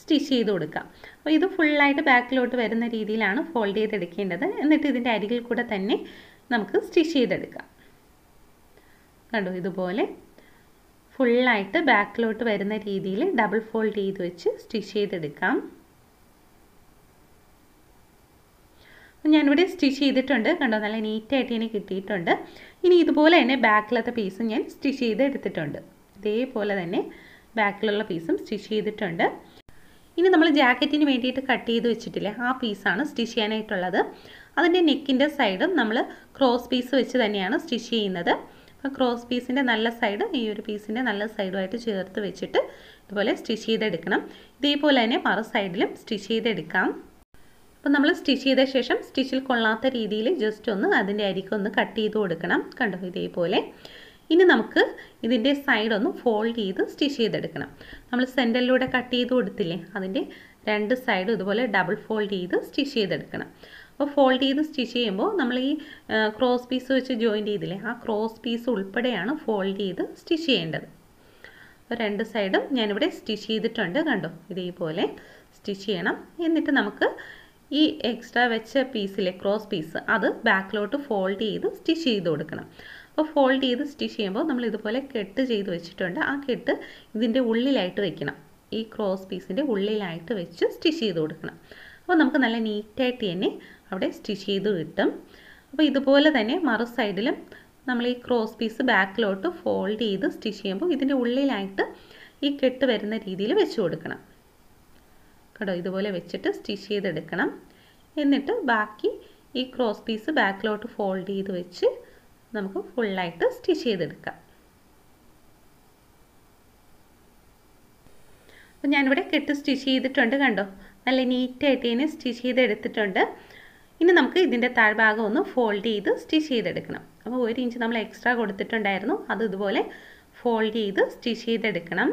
സ്റ്റിച്ച് ചെയ്ത് കൊടുക്കാം. അപ്പോൾ ഇത് ഫുള്ളായിട്ട് ബാക്കിലോട്ട് വരുന്ന രീതിയിലാണ് ഫോൾഡ് ചെയ്തെടുക്കേണ്ടത്. എന്നിട്ട് ഇതിൻ്റെ അരികിൽ കൂടെ തന്നെ നമുക്ക് സ്റ്റിച്ച് ചെയ്തെടുക്കാം. കണ്ടോ, ഇതുപോലെ ഫുള്ളായിട്ട് ബാക്കിലോട്ട് വരുന്ന രീതിയിൽ ഡബിൾ ഫോൾഡ് ചെയ്ത് വെച്ച് സ്റ്റിച്ച് ചെയ്തെടുക്കാം. ഞാനിവിടെ സ്റ്റിച്ച് ചെയ്തിട്ടുണ്ട്. കണ്ടോ, നല്ല നീറ്റായിട്ട് എനിക്ക് കിട്ടിയിട്ടുണ്ട്. ഇനി ഇതുപോലെ തന്നെ ബാക്കിലത്തെ പീസും ഞാൻ സ്റ്റിച്ച് ചെയ്ത് എടുത്തിട്ടുണ്ട്. ഇതേപോലെ തന്നെ ബാക്കിലുള്ള പീസും സ്റ്റിച്ച് ചെയ്തിട്ടുണ്ട്. ഇനി നമ്മൾ ജാക്കറ്റിന് വേണ്ടിയിട്ട് കട്ട് ചെയ്ത് വെച്ചിട്ടില്ലേ, ആ പീസാണ് സ്റ്റിച്ച് ചെയ്യാനായിട്ടുള്ളത്. അതിൻ്റെ നെക്കിൻ്റെ സൈഡും നമ്മൾ ക്രോസ് പീസ് വെച്ച് തന്നെയാണ് സ്റ്റിച്ച് ചെയ്യുന്നത്. അപ്പോൾ ക്രോസ് പീസിൻ്റെ നല്ല സൈഡ് ഈ ഒരു പീസിൻ്റെ നല്ല സൈഡുമായിട്ട് ചേർത്ത് വെച്ചിട്ട് ഇതുപോലെ സ്റ്റിച്ച് ചെയ്തെടുക്കണം. ഇതേപോലെ തന്നെ മറു സൈഡിലും സ്റ്റിച്ച് ചെയ്തെടുക്കാം. അപ്പോൾ നമ്മൾ സ്റ്റിച്ച് ചെയ്ത ശേഷം സ്റ്റിച്ചിൽ കൊള്ളാത്ത രീതിയിൽ ജസ്റ്റ് ഒന്ന് അതിൻ്റെ അരിക്കൊന്ന് കട്ട് ചെയ്ത് കൊടുക്കണം. കണ്ടോ, ഇതേപോലെ. ഇനി നമുക്ക് ഇതിൻ്റെ സൈഡൊന്ന് ഫോൾഡ് ചെയ്ത് സ്റ്റിച്ച് ചെയ്തെടുക്കണം. നമ്മൾ സെൻറ്ററിലൂടെ കട്ട് ചെയ്ത് കൊടുത്തില്ലേ, അതിൻ്റെ രണ്ട് സൈഡും ഇതുപോലെ ഡബിൾ ഫോൾഡ് ചെയ്ത് സ്റ്റിച്ച് ചെയ്തെടുക്കണം. അപ്പോൾ ഫോൾഡ് ചെയ്ത് സ്റ്റിച്ച് ചെയ്യുമ്പോൾ നമ്മൾ ഈ ക്രോസ് പീസ് വെച്ച് ജോയിൻ ചെയ്തില്ലേ, ആ ക്രോസ് പീസ് ഉൾപ്പെടെയാണ് ഫോൾഡ് ചെയ്ത് സ്റ്റിച്ച് ചെയ്യേണ്ടത്. അപ്പോൾ രണ്ട് സൈഡും ഞാനിവിടെ സ്റ്റിച്ച് ചെയ്തിട്ടുണ്ട്. കണ്ടോ, ഇതേപോലെ സ്റ്റിച്ച് ചെയ്യണം. എന്നിട്ട് നമുക്ക് ഈ എക്സ്ട്രാ വെച്ച പീസിലെ ക്രോസ് പീസ് അത് ബാക്കിലോട്ട് ഫോൾഡ് ചെയ്ത് സ്റ്റിച്ച് ചെയ്ത് കൊടുക്കണം. അപ്പോൾ ഫോൾഡ് ചെയ്ത് സ്റ്റിച്ച് ചെയ്യുമ്പോൾ നമ്മൾ ഇതുപോലെ കെട്ട് ചെയ്ത് വെച്ചിട്ടുണ്ട്. ആ കെട്ട് ഇതിൻ്റെ ഉള്ളിലായിട്ട് വെക്കണം. ഈ ക്രോസ് പീസിൻ്റെ ഉള്ളിലായിട്ട് വെച്ച് സ്റ്റിച്ച് ചെയ്ത് കൊടുക്കണം. അപ്പോൾ നമുക്ക് നല്ല നീറ്റായിട്ട് തന്നെ അവിടെ സ്റ്റിച്ച് ചെയ്ത് കിട്ടും. അപ്പോൾ ഇതുപോലെ തന്നെ മറു സൈഡിലും നമ്മൾ ഈ ക്രോസ് പീസ് ബാക്കിലോട്ട് ഫോൾഡ് ചെയ്ത് സ്റ്റിച്ച് ചെയ്യുമ്പോൾ ഇതിൻ്റെ ഉള്ളിലായിട്ട് ഈ കെട്ട് വരുന്ന രീതിയിൽ വെച്ച് കൊടുക്കണം. കേട്ടോ, ഇതുപോലെ വെച്ചിട്ട് സ്റ്റിച്ച് ചെയ്തെടുക്കണം. എന്നിട്ട് ബാക്കി ഈ ക്രോസ് പീസ് ബാക്കിലോട്ട് ഫോൾഡ് ചെയ്ത് വെച്ച് നമുക്ക് ഫുള്ളായിട്ട് സ്റ്റിച്ച് ചെയ്തെടുക്കാം. അപ്പോൾ ഞാനിവിടെ കെട്ട് സ്റ്റിച്ച് ചെയ്തിട്ടുണ്ട്. കണ്ടോ, നല്ല നീറ്റായിട്ട് തന്നെ സ്റ്റിച്ച് ചെയ്തെടുത്തിട്ടുണ്ട്. ഇനി നമുക്ക് ഇതിൻ്റെ താഴ്ഭാഗം ഒന്ന് ഫോൾഡ് ചെയ്ത് സ്റ്റിച്ച് ചെയ്തെടുക്കണം. അപ്പോൾ 1 ഇഞ്ച് നമ്മൾ എക്സ്ട്രാ കൊടുത്തിട്ടുണ്ടായിരുന്നു, അത് ഇതുപോലെ ഫോൾഡ് ചെയ്ത് സ്റ്റിച്ച് ചെയ്തെടുക്കണം.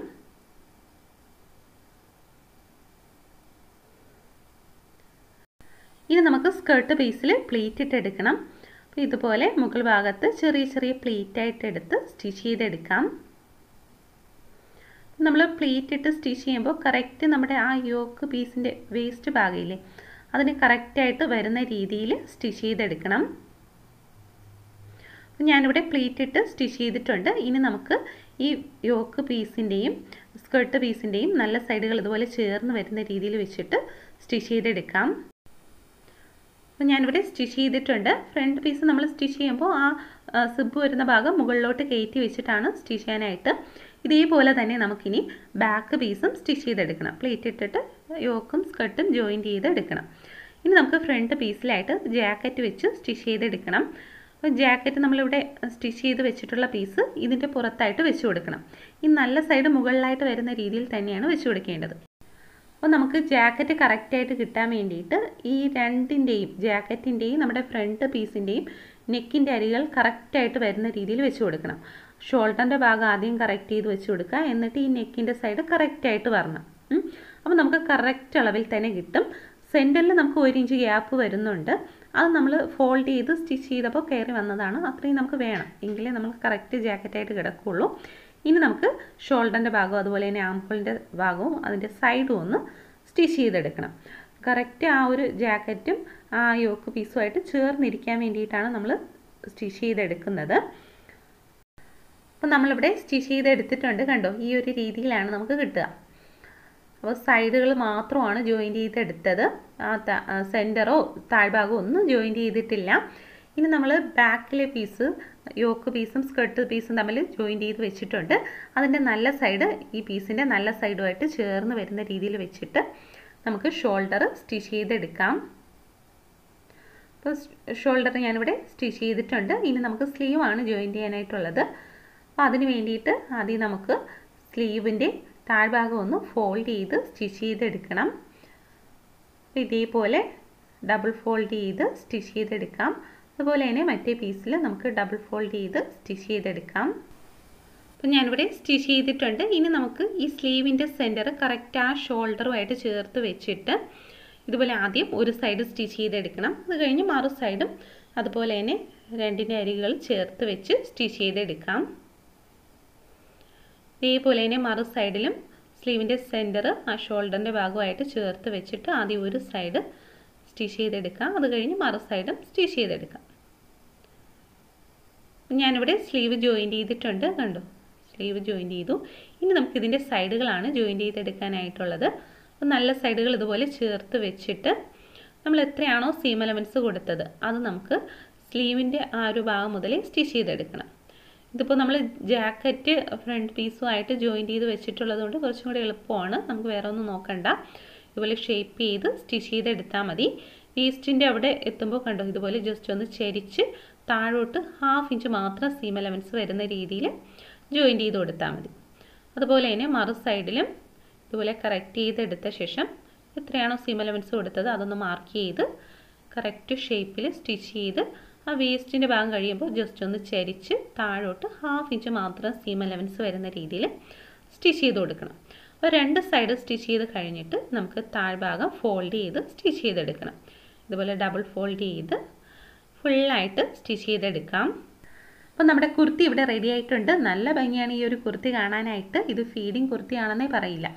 ഇനി നമുക്ക് സ്കേർട്ട് പീസിൽ പ്ലീറ്റ് ഇട്ടെടുക്കണം. അപ്പോൾ ഇതുപോലെ മുകൾ ഭാഗത്ത് ചെറിയ ചെറിയ പ്ലീറ്റായിട്ട് എടുത്ത് സ്റ്റിച്ച് ചെയ്തെടുക്കാം. നമ്മൾ പ്ലീറ്റ് ഇട്ട് സ്റ്റിച്ച് ചെയ്യുമ്പോൾ കറക്റ്റ് നമ്മുടെ ആ യോക്ക് പീസിൻ്റെ വേസ്റ്റ് ഭാഗമില്ലേ, അതിന് കറക്റ്റായിട്ട് വരുന്ന രീതിയിൽ സ്റ്റിച്ച് ചെയ്തെടുക്കണം. അപ്പോൾ ഞാനിവിടെ പ്ലീറ്റ് ഇട്ട് സ്റ്റിച്ച് ചെയ്തിട്ടുണ്ട്. ഇനി നമുക്ക് ഈ യോക്ക് പീസിൻ്റെയും സ്കേർട്ട് പീസിൻ്റെയും നല്ല സൈഡുകൾ ഇതുപോലെ ചേർന്ന് വരുന്ന രീതിയിൽ വെച്ചിട്ട് സ്റ്റിച്ച് ചെയ്തെടുക്കാം. അപ്പോൾ ഞാനിവിടെ സ്റ്റിച്ച് ചെയ്തിട്ടുണ്ട്. ഫ്രണ്ട് പീസ് നമ്മൾ സ്റ്റിച്ച് ചെയ്യുമ്പോൾ ആ സിബ് വരുന്ന ഭാഗം മുകളിലോട്ട് കയറ്റി വെച്ചിട്ടാണ് സ്റ്റിച്ച് ചെയ്യാനായിട്ട്. ഇതേപോലെ തന്നെ നമുക്കിനി ബാക്ക് പീസും സ്റ്റിച്ച് ചെയ്തെടുക്കണം. പ്ലേറ്റ് ഇട്ടിട്ട് യോക്കും സ്കർട്ടും ജോയിൻറ്റ് ചെയ്തെടുക്കണം. ഇനി നമുക്ക് ഫ്രണ്ട് പീസിലായിട്ട് ജാക്കറ്റ് വെച്ച് സ്റ്റിച്ച് ചെയ്തെടുക്കണം. അപ്പോൾ ജാക്കറ്റ് നമ്മളിവിടെ സ്റ്റിച്ച് ചെയ്ത് വെച്ചിട്ടുള്ള പീസ് ഇതിൻ്റെ പുറത്തായിട്ട് വെച്ച് കൊടുക്കണം. ഈ നല്ല സൈഡ് മുകളിലായിട്ട് വരുന്ന രീതിയിൽ തന്നെയാണ് വെച്ച് കൊടുക്കേണ്ടത്. അപ്പോൾ നമുക്ക് ജാക്കറ്റ് കറക്റ്റായിട്ട് കിട്ടാൻ വേണ്ടിയിട്ട് ഈ രണ്ടിൻ്റെയും ജാക്കറ്റിൻ്റെയും നമ്മുടെ ഫ്രണ്ട് പീസിൻ്റെയും നെക്കിൻ്റെ അരികൾ കറക്റ്റായിട്ട് വരുന്ന രീതിയിൽ വെച്ച് കൊടുക്കണം. ഷോൾഡറിൻ്റെ ഭാഗം ആദ്യം കറക്റ്റ് ചെയ്ത് വെച്ച് കൊടുക്കുക, എന്നിട്ട് ഈ നെക്കിൻ്റെ സൈഡ് കറക്റ്റായിട്ട് വരണം. അപ്പോൾ നമുക്ക് കറക്റ്റ് അളവിൽ തന്നെ കിട്ടും. സെൻറ്ററിൽ നമുക്ക് 1 ഇഞ്ച് ഗ്യാപ്പ് വരുന്നുണ്ട്. അത് നമ്മൾ ഫോൾഡ് ചെയ്ത് സ്റ്റിച്ച് ചെയ്തപ്പോൾ കയറി വന്നതാണ്. അത്രയും നമുക്ക് വേണം, എങ്കിലേ നമ്മൾ കറക്റ്റ് ജാക്കറ്റായിട്ട് കിടക്കുകയുള്ളൂ. ഇനി നമുക്ക് ഷോൾഡറിൻ്റെ ഭാഗവും അതുപോലെ തന്നെ ആംഹോളിൻ്റെ ഭാഗവും അതിൻ്റെ സൈഡും ഒന്ന് സ്റ്റിച്ച് ചെയ്തെടുക്കണം. കറക്റ്റ് ആ ഒരു ജാക്കറ്റും ആ യോക്ക് പീസുമായിട്ട് ചേർന്നിരിക്കാൻ വേണ്ടിയിട്ടാണ് നമ്മൾ സ്റ്റിച്ച് ചെയ്തെടുക്കുന്നത്. അപ്പോൾ നമ്മളിവിടെ സ്റ്റിച്ച് ചെയ്തെടുത്തിട്ടുണ്ട്. കണ്ടോ, ഈ ഒരു രീതിയിലാണ് നമുക്ക് കിട്ടുക. അപ്പോൾ സൈഡുകൾ മാത്രമാണ് ജോയിൻറ്റ് ചെയ്തെടുത്തത്. സെൻറ്ററോ താഴ്ഭാഗമോ ഒന്നും ജോയിൻറ്റ് ചെയ്തിട്ടില്ല. ഇനി നമ്മൾ ബാക്കിലെ പീസ് യോക്ക് പീസും സ്കർട്ട് പീസും തമ്മിൽ ജോയിൻറ്റ് ചെയ്ത് വെച്ചിട്ടുണ്ട്. അതിൻ്റെ നല്ല സൈഡ് ഈ പീസിൻ്റെ നല്ല സൈഡുമായിട്ട് ചേർന്ന് വരുന്ന രീതിയിൽ വെച്ചിട്ട് നമുക്ക് ഷോൾഡർ സ്റ്റിച്ച് ചെയ്തെടുക്കാം. അപ്പോൾ ഷോൾഡർ ഞാനിവിടെ സ്റ്റിച്ച് ചെയ്തിട്ടുണ്ട്. ഇനി നമുക്ക് സ്ലീവാണ് ജോയിൻറ്റ് ചെയ്യാനായിട്ടുള്ളത്. അപ്പോൾ അതിന് വേണ്ടിയിട്ട് ആദ്യം നമുക്ക് സ്ലീവിൻ്റെ താഴ്ഭാഗം ഒന്ന് ഫോൾഡ് ചെയ്ത് സ്റ്റിച്ച് ചെയ്തെടുക്കണം. അപ്പോൾ ഇതേപോലെ ഡബിൾ ഫോൾഡ് ചെയ്ത് സ്റ്റിച്ച് ചെയ്തെടുക്കാം. അതുപോലെ തന്നെ മറ്റേ പീസിൽ നമുക്ക് ഡബിൾ ഫോൾഡ് ചെയ്ത് സ്റ്റിച്ച് ചെയ്തെടുക്കാം. അപ്പോൾ ഞാനിവിടെ സ്റ്റിച്ച് ചെയ്തിട്ടുണ്ട്. ഇനി നമുക്ക് ഈ സ്ലീവിൻ്റെ സെൻറ്റർ കറക്റ്റ് ആ ഷോൾഡറുമായിട്ട് ചേർത്ത് വെച്ചിട്ട് ഇതുപോലെ ആദ്യം ഒരു സൈഡ് സ്റ്റിച്ച് ചെയ്തെടുക്കണം. അത് കഴിഞ്ഞ് മറു സൈഡും അതുപോലെ തന്നെ രണ്ടിൻ്റെ അരികുകൾ ചേർത്ത് വെച്ച് സ്റ്റിച്ച് ചെയ്തെടുക്കാം. ഇതേപോലെ തന്നെ മറു സൈഡിലും സ്ലീവിൻ്റെ സെൻറ്റർ ആ ഷോൾഡറിൻ്റെ ഭാഗമായിട്ട് ചേർത്ത് വെച്ചിട്ട് ആദ്യം ഒരു സൈഡ് സ്റ്റിച്ച് ചെയ്തെടുക്കാം. അത് കഴിഞ്ഞ് മറു സൈഡും സ്റ്റിച്ച് ചെയ്തെടുക്കാം. ഞാനിവിടെ സ്ലീവ് ജോയിൻറ്റ് ചെയ്തിട്ടുണ്ട്. കണ്ടോ, സ്ലീവ് ജോയിൻറ്റ് ചെയ്തു. ഇനി നമുക്കിതിൻ്റെ സൈഡുകളാണ് ജോയിൻറ്റ് ചെയ്തെടുക്കാനായിട്ടുള്ളത്. അപ്പോൾ നല്ല സൈഡുകൾ ഇതുപോലെ ചേർത്ത് വെച്ചിട്ട് നമ്മൾ എത്രയാണോ സീം എലമെൻറ്റ്സ് കൊടുത്തത് അത് നമുക്ക് സ്ലീവിൻ്റെ ആ ഒരു ഭാഗം മുതലേ സ്റ്റിച്ച് ചെയ്തെടുക്കണം. ഇതിപ്പോൾ നമ്മൾ ജാക്കറ്റ് ഫ്രണ്ട് പീസുമായിട്ട് ജോയിൻറ്റ് ചെയ്ത് വെച്ചിട്ടുള്ളത് കൊണ്ട് കുറച്ചും കൂടി എളുപ്പമാണ്. നമുക്ക് വേറെ ഒന്നും നോക്കണ്ട. ഇതുപോലെ ഷേപ്പ് ചെയ്ത് സ്റ്റിച്ച് ചെയ്തെടുത്താൽ മതി. വേസ്റ്റിൻ്റെ അവിടെ എത്തുമ്പോൾ കണ്ടോ, ഇതുപോലെ ജസ്റ്റ് ഒന്ന് ചരിച്ച് താഴോട്ട് 1/2 ഇഞ്ച് മാത്രം സീം എലമെൻറ്റ്സ് വരുന്ന രീതിയിൽ ജോയിൻറ്റ് ചെയ്ത് കൊടുത്താൽ മതി. അതുപോലെ തന്നെ മറു സൈഡിലും ഇതുപോലെ കറക്റ്റ് ചെയ്തെടുത്ത ശേഷം എത്രയാണോ സീം എലമെൻറ്റ്സ് കൊടുത്തത് അതൊന്ന് മാർക്ക് ചെയ്ത് കറക്റ്റ് ഷേപ്പിൽ സ്റ്റിച്ച് ചെയ്ത് ആ വേസ്റ്റിൻ്റെ ഭാഗം കഴിയുമ്പോൾ ജസ്റ്റ് ഒന്ന് ചരിച്ച് താഴോട്ട് 1/2 ഇഞ്ച് മാത്രം സീം എലമെൻറ്റ്സ് വരുന്ന രീതിയിൽ സ്റ്റിച്ച് ചെയ്ത് കൊടുക്കണം. അപ്പോൾ രണ്ട് സൈഡ് സ്റ്റിച്ച് ചെയ്ത് കഴിഞ്ഞിട്ട് നമുക്ക് താഴ്ഭാഗം ഫോൾഡ് ചെയ്ത് സ്റ്റിച്ച് ചെയ്തെടുക്കണം. ഇതുപോലെ ഡബിൾ ഫോൾഡ് ചെയ്ത് ഫുള്ളായിട്ട് സ്റ്റിച്ച് ചെയ്തെടുക്കാം. അപ്പോൾ നമ്മുടെ കുർത്തി ഇവിടെ റെഡി ആയിട്ടുണ്ട്. നല്ല ഭംഗിയാണ് ഈ ഒരു കുർത്തി കാണാനായിട്ട്. ഇത് ഫീഡിങ് കുർത്തിയാണെന്നേ പറയില്ല.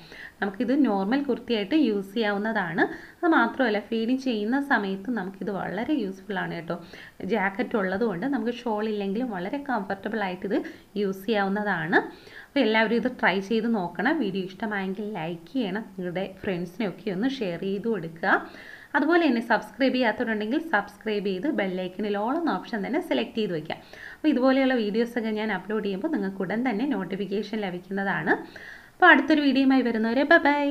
നമുക്കിത് നോർമൽ കുർത്തിയായിട്ട് യൂസ് ചെയ്യാവുന്നതാണ്. അത് മാത്രമല്ല ഫീഡിങ് ചെയ്യുന്ന സമയത്ത് നമുക്കിത് വളരെ യൂസ്ഫുള്ളാണ് കേട്ടോ. ജാക്കറ്റ് ഉള്ളതുകൊണ്ട് നമുക്ക് ഷോൾ ഇല്ലെങ്കിലും വളരെ കംഫർട്ടബിൾ ആയിട്ട് ഇത് യൂസ് ചെയ്യാവുന്നതാണ്. അപ്പോൾ എല്ലാവരും ഇത് ട്രൈ ചെയ്ത് നോക്കണം. വീഡിയോ ഇഷ്ടമായെങ്കിൽ ലൈക്ക് ചെയ്യണം. നിങ്ങളുടെ ഫ്രണ്ട്സിനെയൊക്കെ ഒന്ന് ഷെയർ ചെയ്ത് കൊടുക്കുക. അതുപോലെ തന്നെ സബ്സ്ക്രൈബ് ചെയ്യാത്തവരുണ്ടെങ്കിൽ സബ്സ്ക്രൈബ് ചെയ്ത് ബെല്ലൈക്കണിൽ ഓൾ എന്ന ഓപ്ഷൻ തന്നെ സെലക്ട് ചെയ്ത് വയ്ക്കാം. അപ്പോൾ ഇതുപോലെയുള്ള വീഡിയോസൊക്കെ ഞാൻ അപ്ലോഡ് ചെയ്യുമ്പോൾ നിങ്ങൾക്ക് ഉടൻ തന്നെ നോട്ടിഫിക്കേഷൻ ലഭിക്കുന്നതാണ്. അപ്പോൾ അടുത്തൊരു വീഡിയോയുമായി വരുന്നവരെ ബൈ.